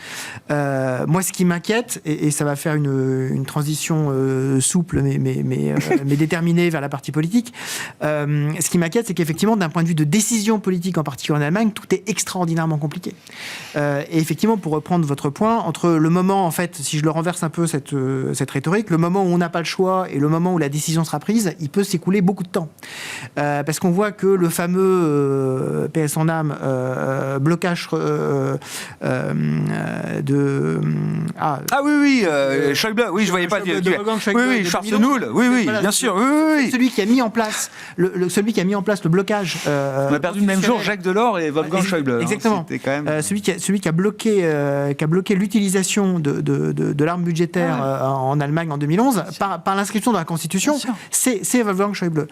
Speaker 4: Moi, ce qui m'inquiète, et ça va faire une transition souple, mais déterminée vers la partie politique, ce qui m'inquiète, c'est qu'effectivement, d'un point de vue de décision politique, en particulier en Allemagne, tout est extraordinairement compliqué. Et effectivement, pour reprendre votre point, entre le moment, en fait, si je le renverse un peu cette rhétorique, le moment où on n'a pas le choix et le moment où la décision sera prise, il peut s'écouler beaucoup de temps. Parce qu'on voit que le fameux PS en âme blocage de...
Speaker 1: Schäuble, oui, je voyais pas... Oui, Schwarzenegger, oui, bien sûr, oui.
Speaker 4: Celui qui a mis en place celui qui a mis en place le blocage...
Speaker 1: on a perdu le même jour Jacques Delors et Wolfgang Schäuble.
Speaker 4: Exactement.
Speaker 1: Quand même...
Speaker 4: celui qui a bloqué l'utilisation de l'arme budgétaire en Allemagne en 2011 par l'inscription dans la Constitution, c'est Wolfgang Schäuble.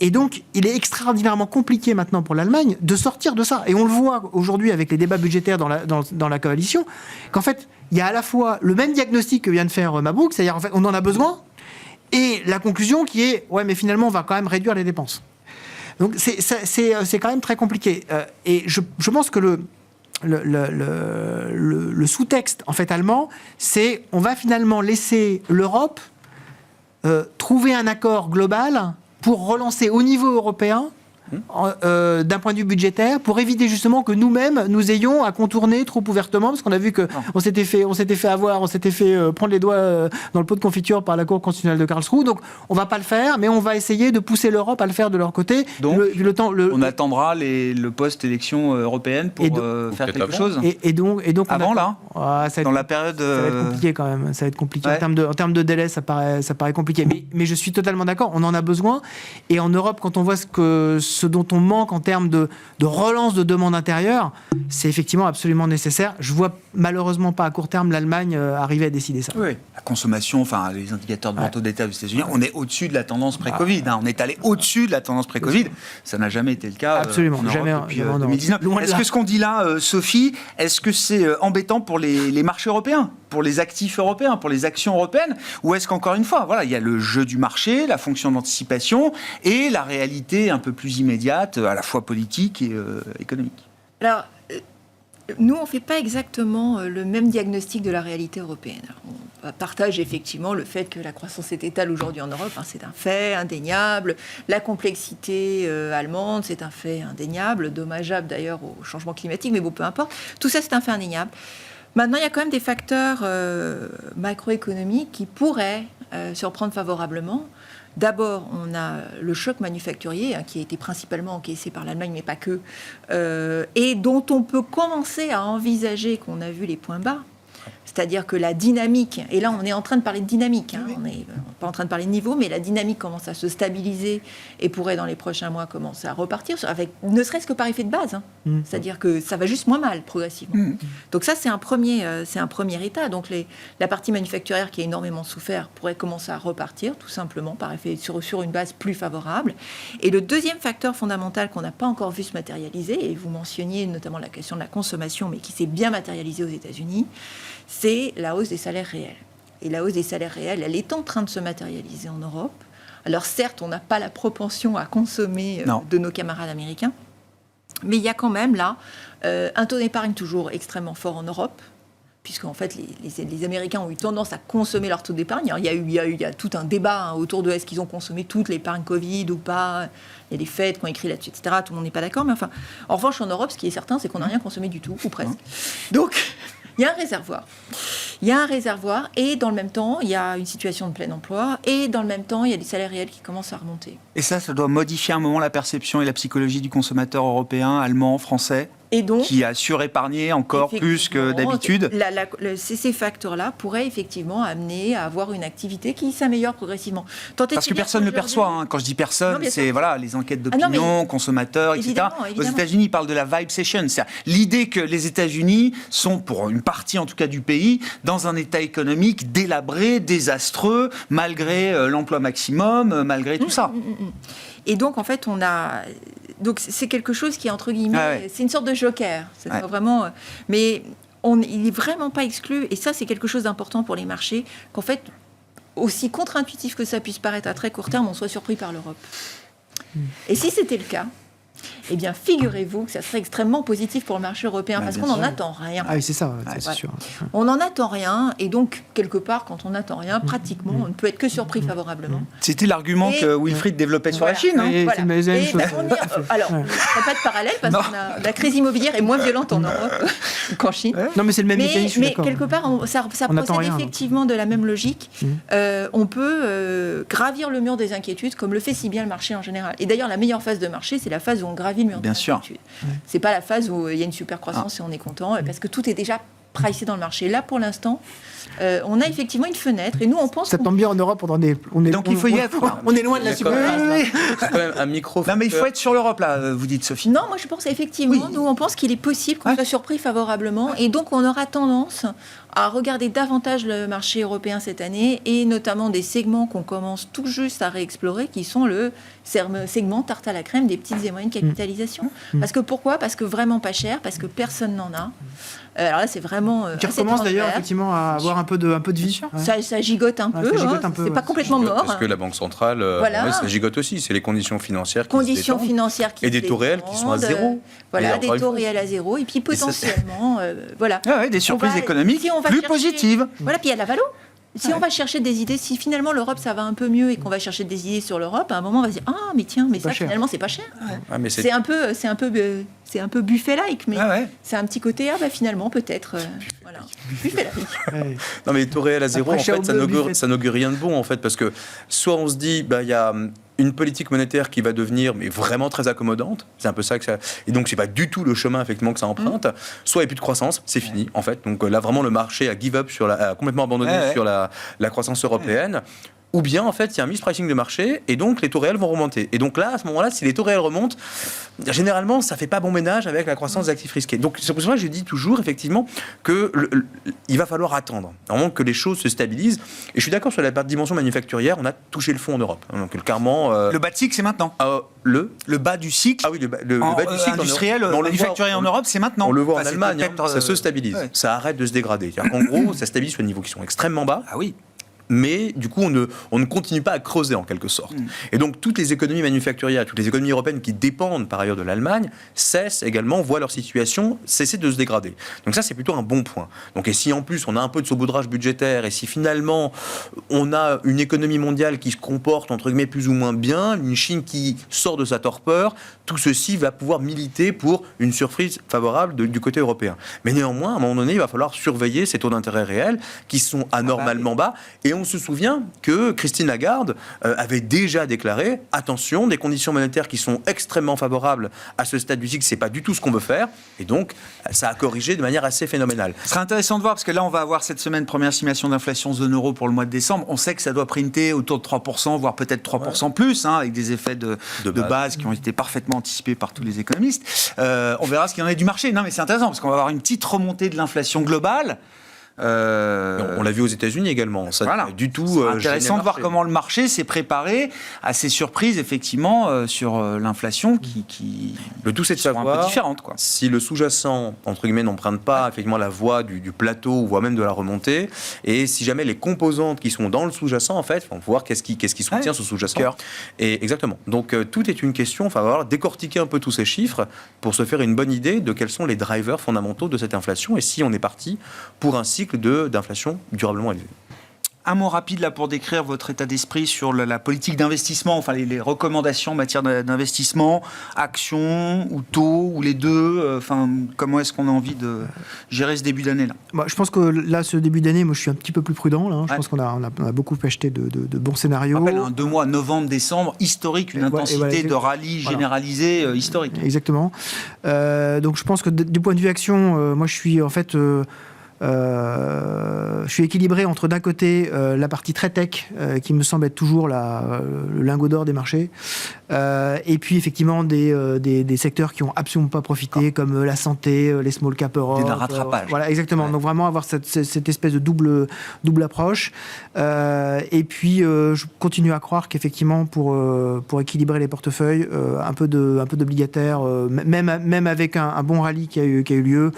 Speaker 4: Et donc, il est extraordinairement compliqué maintenant pour l'Allemagne de sortir de ça. Et on le voit aujourd'hui avec les débats budgétaires dans la coalition, qu'en fait, il y a à la fois le même diagnostic que vient de faire Mabrouk, c'est-à-dire en fait, on en a besoin, et la conclusion qui est « ouais, mais finalement, on va quand même réduire les dépenses ». Donc, c'est quand même très compliqué. Et je pense que le sous-texte en fait allemand, c'est on va finalement laisser l'Europe trouver un accord global pour relancer au niveau européen d'un point de vue budgétaire, pour éviter justement que nous-mêmes nous ayons à contourner trop ouvertement, parce qu'on a vu que on s'était fait prendre les doigts dans le pot de confiture par la Cour constitutionnelle de Karlsruhe. Donc on va pas le faire, mais on va essayer de pousser l'Europe à le faire de leur côté.
Speaker 1: Donc on attendra le post-élection européenne pour faire quelque chose.
Speaker 4: Et donc
Speaker 1: avant là, dans la période,
Speaker 4: ça va être compliqué quand même. Ça va être compliqué en termes de délai, ça paraît compliqué. Mais je suis totalement d'accord. On en a besoin. Et en Europe, quand on voit ce dont on manque en termes de relance de demande intérieure, c'est effectivement absolument nécessaire. Je vois malheureusement pas à court terme l'Allemagne arriver à décider ça.
Speaker 1: Oui. La consommation, enfin les indicateurs de taux d'État aux États-Unis, on est au-dessus de la tendance pré-Covid. On est allé au-dessus de la tendance pré-Covid. Ça n'a jamais été le cas.
Speaker 4: Absolument,
Speaker 1: en Europe
Speaker 4: jamais
Speaker 1: depuis 2019. Est-ce que ce qu'on dit là, Sophie, est-ce que c'est embêtant pour les marchés européens, pour les actifs européens, pour les actions européennes, ou est-ce qu'encore une fois, voilà, il y a le jeu du marché, la fonction d'anticipation et la réalité un peu plus immédiate, à la fois politique et économique.
Speaker 2: Alors, nous, on ne fait pas exactement le même diagnostic de la réalité européenne. On partage effectivement le fait que la croissance est étale aujourd'hui en Europe, c'est un fait indéniable. La complexité allemande, c'est un fait indéniable, dommageable d'ailleurs au changement climatique, mais bon, peu importe. Tout ça, c'est un fait indéniable. Maintenant, il y a quand même des facteurs macroéconomiques qui pourraient surprendre favorablement. D'abord, on a le choc manufacturier qui a été principalement encaissé par l'Allemagne, mais pas que, et dont on peut commencer à envisager qu'on a vu les points bas. C'est-à-dire que la dynamique, et là on est en train de parler de dynamique, on n'est pas en train de parler de niveau, mais la dynamique commence à se stabiliser et pourrait dans les prochains mois commencer à repartir, avec, ne serait-ce que par effet de base. C'est-à-dire que ça va juste moins mal progressivement. Donc ça c'est un premier état. Donc la partie manufacturière qui a énormément souffert pourrait commencer à repartir tout simplement par effet sur une base plus favorable. Et le deuxième facteur fondamental qu'on n'a pas encore vu se matérialiser, et vous mentionniez notamment la question de la consommation, mais qui s'est bien matérialisée aux États-Unis, c'est la hausse des salaires réels. Et la hausse des salaires réels, elle est en train de se matérialiser en Europe. Alors certes, on n'a pas la propension à consommer de nos camarades américains, mais il y a quand même là un taux d'épargne toujours extrêmement fort en Europe, puisqu'en fait, les Américains ont eu tendance à consommer leur taux d'épargne. Alors, il y a tout un débat autour de est-ce qu'ils ont consommé toute l'épargne Covid ou pas. Il y a des Fed qui ont écrit là-dessus, etc. Tout le monde n'est pas d'accord. Mais enfin, en revanche, en Europe, ce qui est certain, c'est qu'on n'a rien consommé du tout, ou presque. Donc, il y a un réservoir. Il y a un réservoir, et dans le même temps, il y a une situation de plein emploi, et dans le même temps, il y a des salaires réels qui commencent à remonter.
Speaker 1: Et ça doit modifier à un moment la perception et la psychologie du consommateur européen, allemand, français.
Speaker 2: Et donc,
Speaker 1: qui a surépargné encore plus que d'habitude.
Speaker 2: Ces facteurs-là pourraient effectivement amener à avoir une activité qui s'améliore progressivement.
Speaker 1: Parce que personne ne le perçoit. Hein. Quand je dis personne, c'est les enquêtes d'opinion, consommateurs, etc.
Speaker 2: Évidemment.
Speaker 1: Aux États-Unis, ils parlent de la vibe session. C'est l'idée que les États-Unis sont, pour une partie en tout cas du pays, dans un état économique délabré, désastreux, malgré l'emploi maximum, malgré tout ça.
Speaker 2: Et donc, en fait, donc c'est quelque chose qui est entre guillemets, c'est une sorte de joker. C'est vraiment, mais il n'est vraiment pas exclu. Et ça, c'est quelque chose d'important pour les marchés. Qu'en fait, aussi contre-intuitif que ça puisse paraître à très court terme, on soit surpris par l'Europe. Et si c'était le cas, eh bien, figurez-vous que ça serait extrêmement positif pour le marché européen, parce qu'on n'en attend rien.
Speaker 4: Ah oui, c'est ça, c'est sûr.
Speaker 2: On n'en attend rien, et donc, quelque part, quand on n'attend rien, pratiquement, on ne peut être que surpris favorablement.
Speaker 1: C'était l'argument que Wilfried développait sur la Chine.
Speaker 2: Alors, je ne ferai pas de parallèle, parce que la crise immobilière est moins violente en Europe qu'en Chine.
Speaker 4: Non, mais c'est le même mécanisme.
Speaker 2: Mais quelque part, ça procède effectivement de la même logique. On peut gravir le mur des inquiétudes, comme le fait si bien le marché en général. Et d'ailleurs, la meilleure phase de marché, c'est la phase où on gravit le mur des inquiétudes. C'est pas la phase où il y a une super croissance et on est content, parce que tout est déjà pricé dans le marché. Là, pour l'instant, on a effectivement une fenêtre, et nous, on pense...
Speaker 4: Ça tombe bien en Europe,
Speaker 1: donc il faut y être.
Speaker 4: On est loin de la super
Speaker 3: C'est quand même un micro...
Speaker 1: Non, mais il faut être sur l'Europe, là, vous dites, Sophie.
Speaker 2: Non, moi, je pense effectivement, nous, on pense qu'il est possible qu'on soit surpris favorablement, et donc on aura tendance à regarder davantage le marché européen cette année, et notamment des segments qu'on commence tout juste à réexplorer, qui sont le segment tarte à la crème des petites et moyennes capitalisations. Pourquoi ? Parce que vraiment pas cher, parce que personne n'en a. Alors là, c'est vraiment...
Speaker 4: qui recommence d'ailleurs effectivement à avoir un peu de vie.
Speaker 2: Ça gigote un peu, c'est pas complètement mort.
Speaker 3: Parce que la Banque centrale, ça gigote aussi, c'est les conditions financières qui
Speaker 2: et
Speaker 3: des taux réels qui sont à zéro.
Speaker 2: Des taux réels à zéro, et puis potentiellement,
Speaker 1: des surprises économiques plus positives.
Speaker 2: Puis il y a la valo. Si on va chercher des idées, si finalement l'Europe ça va un peu mieux et qu'on va chercher des idées sur l'Europe, à un moment on va se dire mais ça finalement c'est pas cher. C'est un peu buffet-like, mais c'est un petit côté finalement peut-être buffet-like.
Speaker 3: Non mais les taux réels à zéro, en fait, ça n'augure rien de bon en fait, parce que soit on se dit il y a une politique monétaire qui va devenir mais vraiment très accommodante, c'est un peu ça que ça, et donc c'est pas du tout le chemin effectivement que ça emprunte. Soit il n'y a plus de croissance, c'est fini en fait. Donc là vraiment le marché a give up a complètement abandonné sur la croissance européenne. Ou bien, en fait, il y a un mispricing de marché, et donc les taux réels vont remonter. Et donc là, à ce moment-là, si les taux réels remontent, généralement, ça ne fait pas bon ménage avec la croissance des actifs risqués. Donc c'est pour ça que je dis toujours, effectivement, qu'il va falloir attendre, vraiment que les choses se stabilisent. Et je suis d'accord sur la dimension manufacturière, on a touché le fond en Europe. Donc clairement...
Speaker 1: Le bas de cycle, c'est maintenant.
Speaker 3: Le
Speaker 1: bas du cycle.
Speaker 3: Ah oui, le bas du cycle
Speaker 1: industriel, manufacturier en Europe, c'est maintenant.
Speaker 3: On le voit en Allemagne, ça se stabilise. Ça arrête de se dégrader. En gros, ça stabilise sur des niveaux qui sont extrêmement bas.
Speaker 1: Ah oui.
Speaker 3: Mais du coup, on ne continue pas à creuser en quelque sorte. Et donc, toutes les économies manufacturières, toutes les économies européennes qui dépendent par ailleurs de l'Allemagne, voient leur situation cesser de se dégrader. Donc ça, c'est plutôt un bon point. Donc, et si en plus, on a un peu de saupoudrage budgétaire, et si finalement, on a une économie mondiale qui se comporte, entre guillemets, plus ou moins bien, une Chine qui sort de sa torpeur, tout ceci va pouvoir militer pour une surprise favorable du côté européen. Mais néanmoins, à un moment donné, il va falloir surveiller ces taux d'intérêt réels qui sont anormalement bas. Et on se souvient que Christine Lagarde avait déjà déclaré attention, des conditions monétaires qui sont extrêmement favorables à ce stade du cycle, c'est pas du tout ce qu'on veut faire. Et donc, ça a corrigé de manière assez phénoménale.
Speaker 1: Ce serait intéressant de voir, parce que là, on va avoir cette semaine première estimation d'inflation zone euro pour le mois de décembre. On sait que ça doit printer autour de 3%, voire peut-être 3% plus, avec des effets de base qui ont été parfaitement anticipés par tous les économistes. On verra ce qu'il y en a du marché. Non, mais c'est intéressant, parce qu'on va avoir une petite remontée de l'inflation globale.
Speaker 3: On l'a vu aux États-Unis également. Ça du tout.
Speaker 1: C'est intéressant de voir comment le marché s'est préparé à ces surprises effectivement sur l'inflation qui
Speaker 3: le tout c'est de savoir
Speaker 1: un peu différente, quoi.
Speaker 3: Si le sous-jacent entre guillemets n'emprunte pas effectivement la voie du plateau voire même de la remontée, et si jamais les composantes qui sont dans le sous-jacent en fait, on va voir qu'est-ce qui soutient ce sous-jacent. Et exactement. Donc tout est une question. Il va falloir décortiquer un peu tous ces chiffres pour se faire une bonne idée de quels sont les drivers fondamentaux de cette inflation et si on est parti pour un cycle d'inflation durablement élevée.
Speaker 1: Un mot rapide là pour décrire votre état d'esprit sur la politique d'investissement, enfin les recommandations en matière d'investissement, actions ou taux, ou les deux. Enfin, comment est-ce qu'on a envie de gérer ce début d'année là?
Speaker 4: Je pense que là, ce début d'année, moi je suis un petit peu plus prudent. Là, Je pense qu'on a beaucoup acheté de bons scénarios.
Speaker 1: Je rappelle, 2 mois, novembre, décembre, historique, une intensité de rallye généralisée historique.
Speaker 4: Exactement. Donc je pense que du point de vue action, moi je suis en fait... je suis équilibré entre d'un côté la partie très tech qui me semble être toujours le lingot d'or des marchés et puis effectivement des secteurs qui n'ont absolument pas profité comme la santé, les small cap Europe.
Speaker 1: Des rattrapages.
Speaker 4: Voilà, exactement. Ouais. Donc vraiment avoir cette espèce de double approche. Et puis je continue à croire qu'effectivement pour équilibrer les portefeuilles, un peu d'obligataire, même avec un bon rallye qui a eu lieu,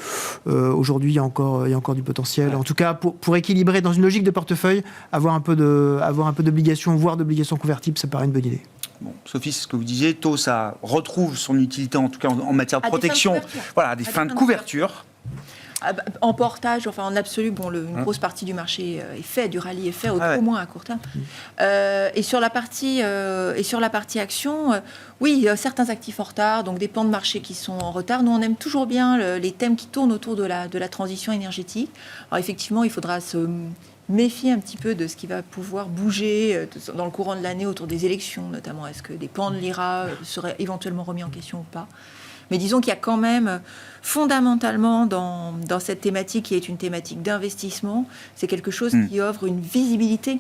Speaker 4: aujourd'hui il y a encore du potentiel. Ouais. En tout cas, pour équilibrer dans une logique de portefeuille, avoir un peu d'obligations, voire d'obligations convertibles, ça paraît une bonne idée.
Speaker 1: Bon, Sophie, c'est ce que vous disiez, taux, ça retrouve son utilité, en tout cas en matière de protection. Voilà, des fins de couverture.
Speaker 2: En portage, enfin en absolu, une grosse partie du marché est fait, du rallye est fait, au moins à court terme. Et sur la partie action, oui, certains actifs en retard, donc des pans de marché qui sont en retard. Nous, on aime toujours bien les thèmes qui tournent autour de la transition énergétique. Alors effectivement, il faudra se méfier un petit peu de ce qui va pouvoir bouger dans le courant de l'année autour des élections, notamment. Est-ce que des pans de l'IRA seraient éventuellement remis en question ou pas ? Mais disons qu'il y a quand même, fondamentalement, dans cette thématique, qui est une thématique d'investissement, c'est quelque chose qui offre une visibilité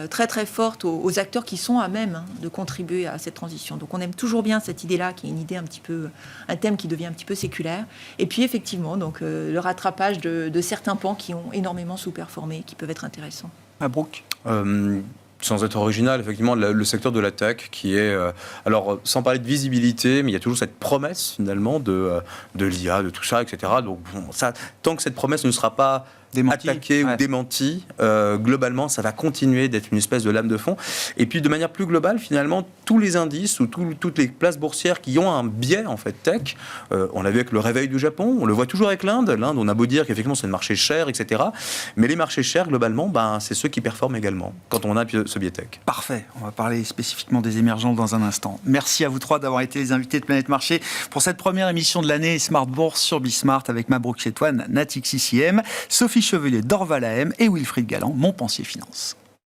Speaker 2: très très forte aux acteurs qui sont à même de contribuer à cette transition. Donc on aime toujours bien cette idée-là, qui est une idée un thème qui devient un petit peu séculaire. Et puis effectivement, donc, le rattrapage de certains pans qui ont énormément sous-performé, qui peuvent être intéressants.
Speaker 1: Brooke
Speaker 3: sans être original, effectivement, le secteur de la tech qui est... alors, sans parler de visibilité, mais il y a toujours cette promesse, finalement, de l'IA, de tout ça, etc. Donc, tant que cette promesse ne sera pas attaquée ou démentie, globalement, ça va continuer d'être une espèce de lame de fond. Et puis, de manière plus globale, finalement, tous les indices ou toutes les places boursières qui ont un biais, en fait, tech, on l'a vu avec le réveil du Japon, on le voit toujours avec l'Inde. L'Inde, on a beau dire qu'effectivement, c'est un marché cher, etc. Mais les marchés chers, globalement, c'est ceux qui performent également, quand on a ce biais tech.
Speaker 1: Parfait. On va parler spécifiquement des émergents dans un instant. Merci à vous trois d'avoir été les invités de Planète Marché pour cette première émission de l'année Smart Bourse sur Bismart avec Mabrouk Chetouane, Natixis IM, Sophie Chevelier d'Orval AM et Wilfried Galland, Montpensier Finance.